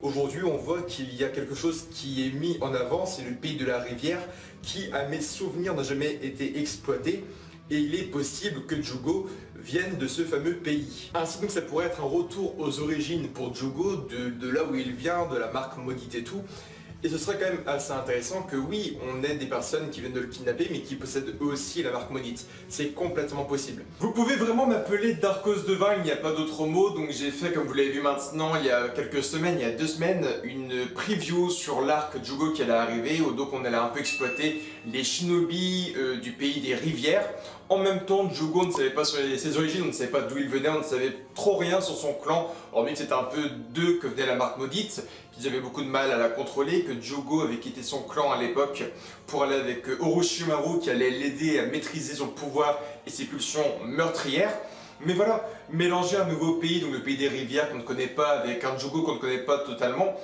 Aujourd'hui, on voit qu'il y a quelque chose qui est mis en avant, c'est le pays de la rivière qui, à mes souvenirs, n'a jamais été exploité. Et il est possible que Jugo vienne de ce fameux pays. Ainsi donc ça pourrait être un retour aux origines pour Jugo, de là où il vient, de la marque maudite et tout. Et ce serait quand même assez intéressant que oui, on ait des personnes qui viennent de le kidnapper mais qui possèdent eux aussi la marque maudite. C'est complètement possible. Vous pouvez vraiment m'appeler Darkos Devin, il n'y a pas d'autre mot, donc j'ai fait, comme vous l'avez vu maintenant, il y a quelques semaines, il y a 2 semaines, une preview sur l'arc Jugo qui allait arriver, donc on allait un peu exploiter les shinobi du pays des rivières. En même temps, Jugo, on ne savait pas sur ses origines, on ne savait pas d'où il venait, on ne savait trop rien sur son clan, hormis que c'était un peu d'eux que venait la marque maudite, qu'ils avaient beaucoup de mal à la contrôler, que Jugo avait quitté son clan à l'époque pour aller avec Orochimaru qui allait l'aider à maîtriser son pouvoir et ses pulsions meurtrières. Mais voilà, mélanger un nouveau pays, donc le pays des rivières qu'on ne connaît pas, avec un Jugo qu'on ne connaît pas totalement,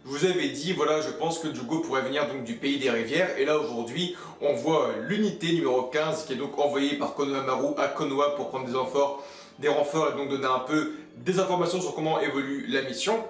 je vous avais dit, voilà, je pense que Jugo pourrait venir donc du pays des rivières. Et là, aujourd'hui, on voit l'unité numéro 15 qui est donc envoyée par Konohamaru à Konoha pour prendre des renforts et donc donner un peu des informations sur comment évolue la mission.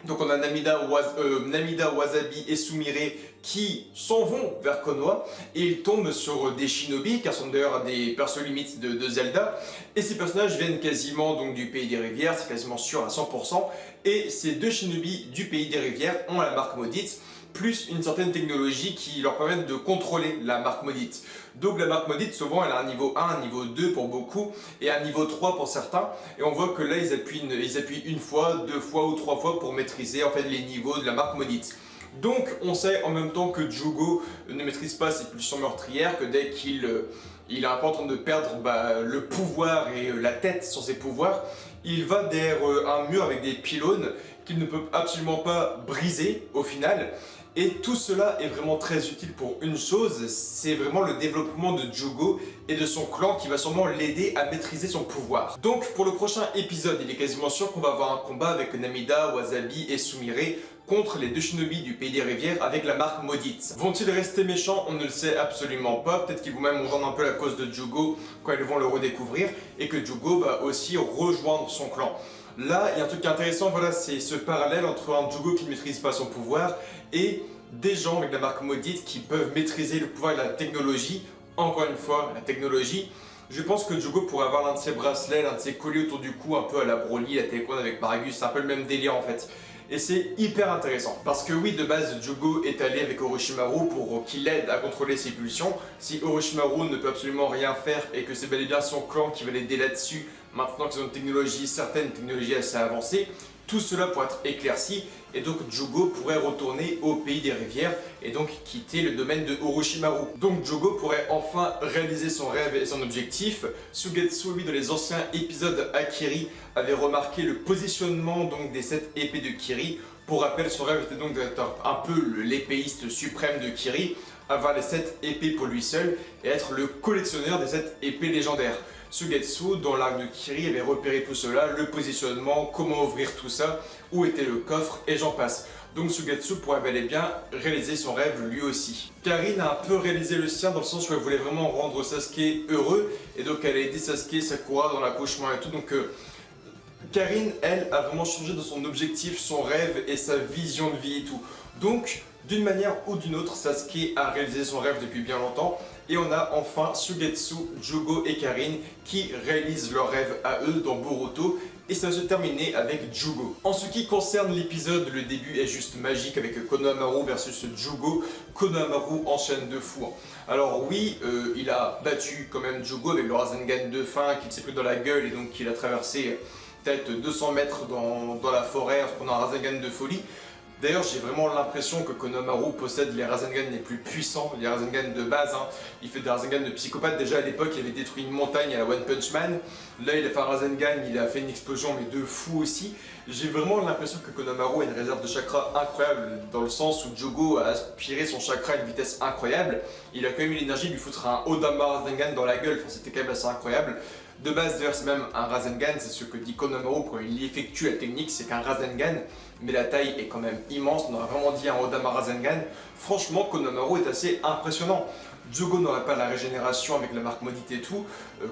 Donc on a Namida, Wasabi et Sumire qui s'en vont vers Konoha et ils tombent sur des shinobi car ce sont d'ailleurs des persos limites de Zelda et ces personnages viennent quasiment donc du pays des rivières, c'est quasiment sûr à 100% et ces 2 shinobi du pays des rivières ont la marque maudite plus une certaine technologie qui leur permet de contrôler la marque maudite. Donc la marque maudite, souvent, elle a un niveau 1, un niveau 2 pour beaucoup, et un niveau 3 pour certains. Et on voit que là, ils appuient une fois, 2 fois ou 3 fois pour maîtriser en fait, les niveaux de la marque maudite. Donc on sait en même temps que Jugo ne maîtrise pas ses pulsions meurtrières, que dès qu'il est un peu en train de perdre le pouvoir et la tête sur ses pouvoirs, il va derrière un mur avec des pylônes qu'il ne peut absolument pas briser au final. Et tout cela est vraiment très utile pour une chose, c'est vraiment le développement de Jugo et de son clan qui va sûrement l'aider à maîtriser son pouvoir. Donc pour le prochain épisode, il est quasiment sûr qu'on va avoir un combat avec Namida, Wasabi et Sumire contre les 2 shinobi du pays des rivières avec la marque maudite. Vont-ils rester méchants? On ne le sait absolument pas. Peut-être qu'ils vont même rejoindre un peu la cause de Jugo quand ils vont le redécouvrir et que Jugo va aussi rejoindre son clan. Là, il y a un truc intéressant, voilà, c'est ce parallèle entre un Jugo qui ne maîtrise pas son pouvoir et des gens avec la marque maudite qui peuvent maîtriser le pouvoir et la technologie. Encore une fois, la technologie. Je pense que Jugo pourrait avoir l'un de ses bracelets, l'un de ses colliers autour du cou, un peu à la Broly, la Télécon avec Paragus, c'est un peu le même délire en fait. Et c'est hyper intéressant. Parce que oui, de base, Jugo est allé avec Orochimaru pour qu'il l'aide à contrôler ses pulsions. Si Orochimaru ne peut absolument rien faire et que c'est bel et bien son clan qui va l'aider là-dessus, maintenant qu'ils ont une technologie, certaines technologies assez avancées, tout cela pourrait être éclairci et donc Jugo pourrait retourner au pays des rivières et donc quitter le domaine de Orochimaru. Donc Jugo pourrait enfin réaliser son rêve et son objectif. Suigetsu, lui, dans les anciens épisodes Akiri, avait remarqué le positionnement donc des 7 épées de Kiri. Pour rappel, son rêve était donc d'être un peu l'épéiste suprême de Kiri, avoir les 7 épées pour lui seul et être le collectionneur des 7 épées légendaires. Suigetsu, dans l'arc de Kiri, avait repéré tout cela, le positionnement, comment ouvrir tout ça, où était le coffre, et j'en passe. Donc Suigetsu pourrait bel et bien réaliser son rêve lui aussi. Karin a un peu réalisé le sien dans le sens où elle voulait vraiment rendre Sasuke heureux, et donc elle a aidé Sasuke, Sakura dans l'accouchement et tout, donc Karin, elle, a vraiment changé dans son objectif, son rêve et sa vision de vie et tout. Donc, d'une manière ou d'une autre, Sasuke a réalisé son rêve depuis bien longtemps. Et on a enfin Suigetsu, Jugo et Karin qui réalisent leur rêve à eux dans Boruto. Et ça va se terminer avec Jugo. En ce qui concerne l'épisode, le début est juste magique avec Konohamaru versus Jugo. Konohamaru enchaîne de fou. Alors oui, il a battu quand même Jugo avec le Rasengan de fin qu'il s'est pris dans la gueule et donc qu'il a traversé peut-être 200 mètres dans la forêt en se prenant un Rasengan de folie. D'ailleurs, j'ai vraiment l'impression que Konohamaru possède les Rasengan les plus puissants, les Rasengan de base. Il fait des Rasengan de psychopathe. Déjà à l'époque, il avait détruit une montagne à la One Punch Man. Là, il a fait un Rasengan, il a fait une explosion, mais de fou aussi. J'ai vraiment l'impression que Konohamaru a une réserve de chakra incroyable, dans le sens où Jugo a aspiré son chakra à une vitesse incroyable. Il a quand même eu l'énergie de lui foutre un Odama Rasengan dans la gueule, enfin, c'était quand même assez incroyable. De base, d'ailleurs, c'est même un Rasengan, c'est ce que dit Konohamaru quand il effectue la technique, c'est qu'un Rasengan mais la taille est quand même immense, on aurait vraiment dit un Odama Rasengan. Franchement, Konohamaru est assez impressionnant. Jugo n'aurait pas la régénération avec la marque maudite et tout,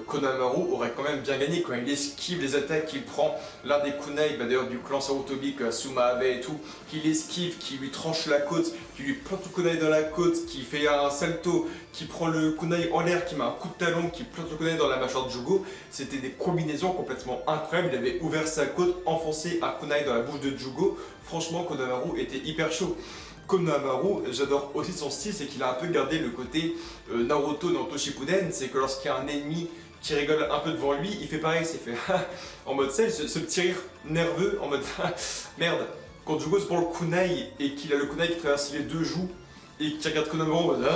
Konohamaru aurait quand même bien gagné quand il esquive les attaques qu'il prend, l'un des kunai d'ailleurs du clan Sarutobi que Asuma avait et tout, qu'il esquive, qui lui tranche la côte, qui lui plante le kunai dans la côte, qui fait un salto, qui prend le kunai en l'air, qui met un coup de talon, qui plante le kunai dans la mâchoire de Jugo. C'était des combinaisons complètement incroyables, il avait ouvert sa côte, enfoncé un kunai dans la bouche de Jugo. Franchement, Konohamaru était hyper chaud. Konohamaru, j'adore aussi son style, c'est qu'il a un peu gardé le côté Naruto dans Shippuden, c'est que lorsqu'il y a un ennemi qui rigole un peu devant lui, il fait pareil, c'est fait en mode ce petit rire nerveux, en mode merde. Quand Jugo se prend le kunai et qu'il a le kunai qui traverse les deux joues et qui regarde Konohamaru en mode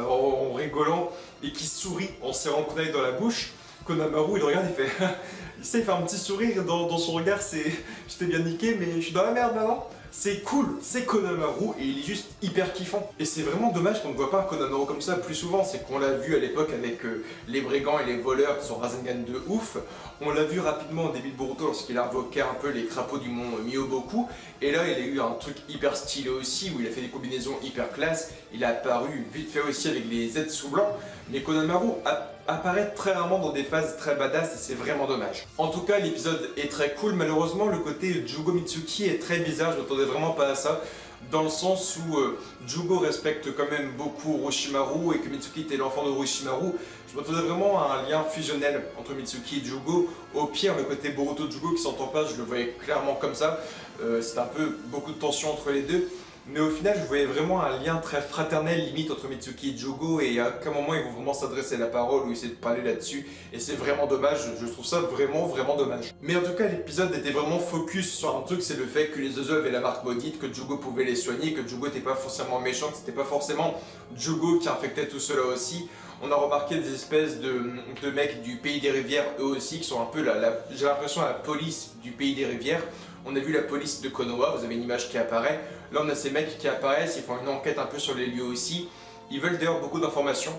en rigolant et qui sourit en serrant le kunai dans la bouche, Konohamaru il le regarde, il fait il sait, il fait un petit sourire dans son regard, c'est je t'ai bien niqué mais je suis dans la merde maintenant. C'est cool, c'est Konohamaru et il est juste hyper kiffant. Et c'est vraiment dommage qu'on ne voit pas un Konohamaru comme ça plus souvent, c'est qu'on l'a vu à l'époque avec les brigands et les voleurs qui sont Rasengan de ouf. On l'a vu rapidement au début de Boruto lorsqu'il a invoqué un peu les crapauds du mont Myoboku. Et là il a eu un truc hyper stylé aussi où il a fait des combinaisons hyper classe. Il a apparu vite fait aussi avec les Zetsu blancs. Mais Konohamaru apparaît très rarement dans des phases très badass et c'est vraiment dommage. En tout cas l'épisode est très cool, malheureusement le côté Jugo Mitsuki est très bizarre, je m'attendais vraiment pas à ça. Dans le sens où Jugo respecte quand même beaucoup Orochimaru et que Mitsuki était l'enfant de Orochimaru. Je m'attendais vraiment à un lien fusionnel entre Mitsuki et Jugo. Au pire, le côté Boruto Jugo qui s'entend pas, je le voyais clairement comme ça. C'est un peu beaucoup de tension entre les deux. Mais au final, je voyais vraiment un lien très fraternel limite entre Mitsuki et Jugo et à quel moment ils vont vraiment s'adresser la parole ou essayer de parler là-dessus et c'est vraiment dommage, je trouve ça vraiment dommage. Mais en tout cas, l'épisode était vraiment focus sur un truc, c'est le fait que les Ozo avaient la marque maudite, que Jugo pouvait les soigner, que Jugo n'était pas forcément méchant, que c'était pas forcément Jugo qui infectait tout cela aussi. On a remarqué des espèces de mecs du pays des rivières, eux aussi, qui sont un peu j'ai l'impression la police du pays des rivières. On a vu la police de Konoha, vous avez une image qui apparaît. Là on a ces mecs qui apparaissent, ils font une enquête un peu sur les lieux aussi. Ils veulent d'ailleurs beaucoup d'informations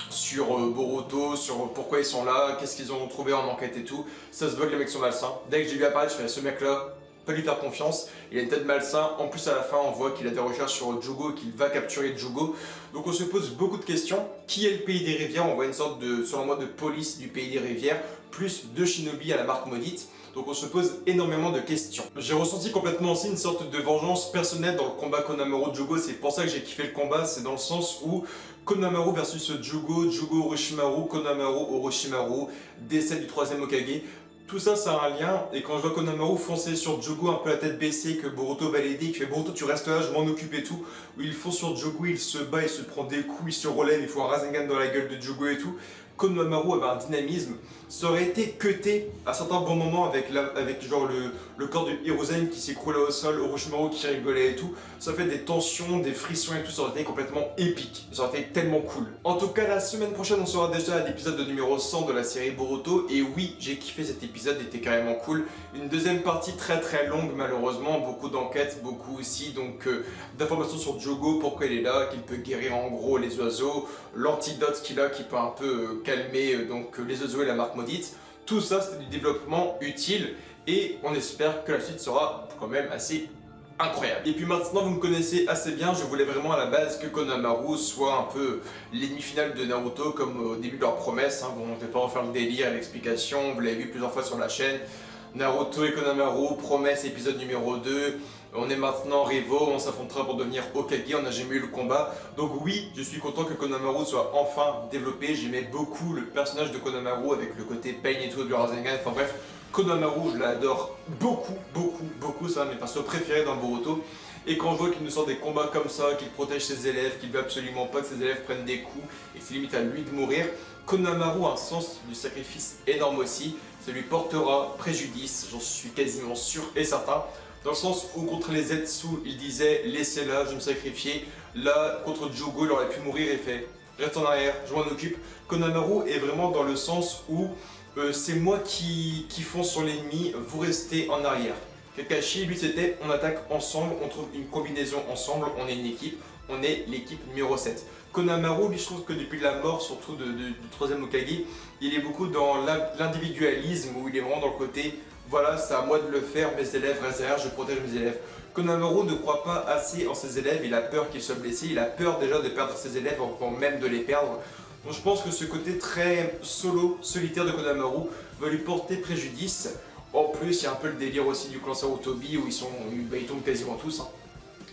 sur Boruto, sur pourquoi ils sont là, qu'est-ce qu'ils ont trouvé en enquête et tout. Ça se voit que les mecs sont malsains. Dès que j'ai vu apparaître, je fais ce mec là, pas lui faire confiance, il a une tête malsain. En plus à la fin on voit qu'il a des recherches sur Jugo, qu'il va capturer Jugo. Donc on se pose beaucoup de questions. Qui est le pays des rivières? On voit une sorte de, selon moi, de police du pays des rivières, plus deux shinobi à la marque maudite. Donc on se pose énormément de questions. J'ai ressenti complètement aussi une sorte de vengeance personnelle dans le combat Konohamaru-Jugo. C'est pour ça que j'ai kiffé le combat, c'est dans le sens où Konohamaru versus Jugo, Jugo Orochimaru, Konohamaru Orochimaru, décès du troisième Hokage. Tout ça, ça a un lien, et quand je vois Konohamaru foncer sur Jugo un peu la tête baissée, que Boruto va l'aider, qui fait Boruto tu restes là, je m'en occupe et tout, où il fonce sur Jugo, il se bat, il se prend des coups, il se relève, il faut un Rasengan dans la gueule de Jugo et tout. Konohamaru avait un dynamisme, ça aurait été cuté à certains bons moments avec genre le corps de Hiruzen qui s'écroulait au sol, Orochimaru qui rigolait et tout. Ça fait des tensions, des frissons et tout, ça aurait été complètement épique, ça aurait été tellement cool. En tout cas, la semaine prochaine, on sera déjà à l'épisode numéro 100 de la série Boruto. Et oui, j'ai kiffé cet épisode, il était carrément cool. Une deuxième partie très longue malheureusement, beaucoup d'enquêtes, beaucoup aussi donc d'informations sur Jugo, pourquoi il est là, qu'il peut guérir en gros les oiseaux, l'antidote qu'il a qui peut un peu calmer donc les oiseaux et la marque maudite. Tout ça c'est du développement utile et on espère que la suite sera quand même assez incroyable. Et puis maintenant vous me connaissez assez bien, je voulais vraiment à la base que Konohamaru soit un peu l'ennemi final de Naruto comme au début de leur promesse. Bon, je vais pas refaire le délire, l'explication, vous l'avez vu plusieurs fois sur la chaîne. Naruto et Konohamaru, promesse épisode numéro 2. On est maintenant rivaux, on s'affrontera pour devenir Hokage, on n'a jamais eu le combat. Donc oui, je suis content que Konohamaru soit enfin développé. J'aimais beaucoup le personnage de Konohamaru avec le côté pain et tout de Rasengan. Enfin bref, Konohamaru, je l'adore beaucoup, c'est un de mes persos préférés dans Boruto. Et quand je vois qu'il nous sort des combats comme ça, qu'il protège ses élèves, qu'il veut absolument pas que ses élèves prennent des coups et que c'est limite à lui de mourir, Konohamaru a un sens du sacrifice énorme aussi. Ça lui portera préjudice, j'en suis quasiment sûr et certain. Dans le sens où contre les Zetsu, il disait « laissez-la, je vais me sacrifier ». Là, contre Jugo, il aurait pu mourir et fait « reste en arrière, je m'en occupe ». Konohamaru est vraiment dans le sens où c'est moi qui fonce sur l'ennemi, vous restez en arrière. Kakashi, lui c'était on attaque ensemble, on trouve une combinaison ensemble, on est une équipe, on est l'équipe numéro 7. Konohamaru, lui je trouve que depuis la mort surtout du troisième Hokage, il est beaucoup dans l'individualisme où il est vraiment dans le côté Voilà, c'est à moi de le faire, mes élèves restent derrière, je protège mes élèves. Konohamaru ne croit pas assez en ses élèves, il a peur qu'ils soient blessés, il a peur déjà de perdre ses élèves avant même de les perdre. Donc je pense que ce côté très solo, solitaire de Konohamaru va lui porter préjudice. En plus, il y a un peu le délire aussi du clan Sarutobi où ils tombent quasiment tous. Hein.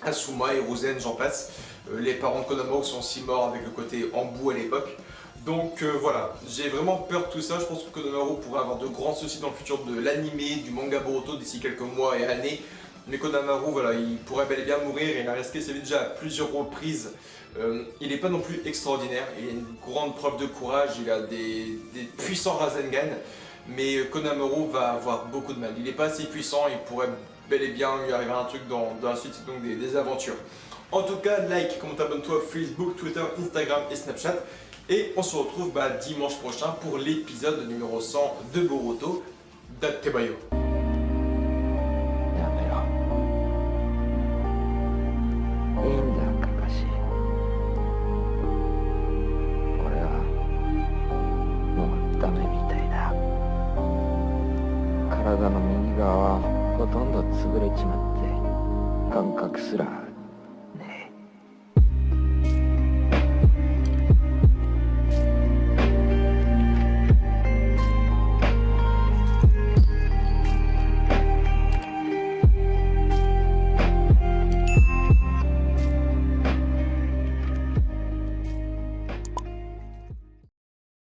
Asuma, Hiruzen, j'en passe. Les parents de Konohamaru sont aussi morts avec le côté embout à l'époque. Donc voilà, j'ai vraiment peur de tout ça. Je pense que Konohamaru pourrait avoir de grands soucis dans le futur de l'animé, du manga Boruto d'ici quelques mois et années. Mais Konohamaru, voilà, il pourrait bel et bien mourir. Il a risqué sa vie déjà à plusieurs reprises. Il n'est pas non plus extraordinaire. Il a une grande preuve de courage. Il a des puissants Rasengan. Mais Konohamaru va avoir beaucoup de mal. Il n'est pas assez puissant. Il pourrait bel et bien lui arriver un truc dans la suite, donc des aventures. En tout cas, like, commente, abonne-toi Facebook, Twitter, Instagram et Snapchat. Et on se retrouve dimanche prochain pour l'épisode numéro 100 de Boruto. Dattebayo. やめろ。いいんだ、カカシ。俺はもうダメみたいだ。体の右側はほとんど潰れちまって感覚すら